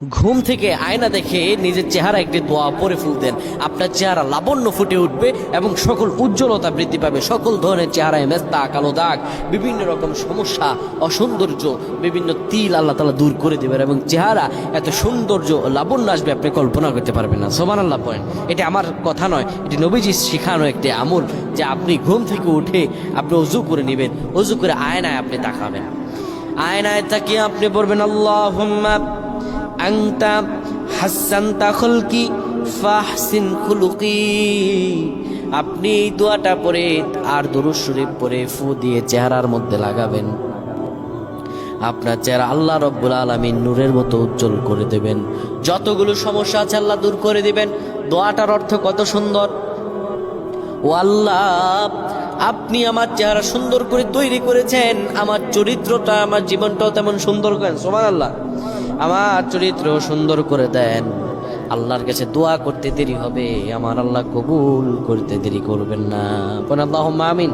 ঘুম থেকে আয়না দেখে নিজের চেহারা একটি দোয়া পরে ফেলতেন, আপনার চেহারা লাবণ্য ফুটে উঠবে এবং সকল উজ্জ্বলতা বৃদ্ধি পাবে। সকল ধরনের চেহারায় মেস্তা, কালো দাগ, বিভিন্ন রকম সমস্যা, অসৌন্দর্য, বিভিন্ন তিল আল্লাহ তাআলা দূর করে দেবেন এবং চেহারা এত সৌন্দর্য লাবণ্য আসবে আপনি কল্পনা করতে পারবেন না। সুবহানাল্লাহ পড়েন। এটা আমার কথা নয়, এটি নবীজি শিখানো একটি আমল, যে আপনি ঘুম থেকে উঠে আপনি অজু করে নেবেন, অজু করে আয়নায় আপনি তাকাবেন, আয়নায় তাকিয়ে আপনি বলবেন আল্লাহুম্মা আনতা হাসানতা খলকি ফাহসিন খুলুকি। আপনি এই দোয়াটা পড়ে আর দুরূদ শরীফ পড়ে ফু দিয়ে চেহারার মধ্যে লাগাবেন, আপনার চেহারা আল্লাহ রব্বুল আলামিন নূরের মতো উজ্জ্বল করে দেবেন। যতগুলো সমস্যা আছে আল্লাহ দূর করে দিবেন। দোয়াটার অর্থ কত সুন্দর! ও আল্লাহ, আপনি আমার চেহারা সুন্দর করে তৈরি করেছেন, আমার চরিত্রটা, আমার জীবনটাও তেমন সুন্দর করেন। সুবহানাল্লাহ। আমার চরিত্র সুন্দর করে দেন। আল্লাহর কাছে দোয়া করতে দেরি হবে, আমার আল্লাহ কবুল করতে দেরি করবেন না। আল্লাহুম্মা আমিন।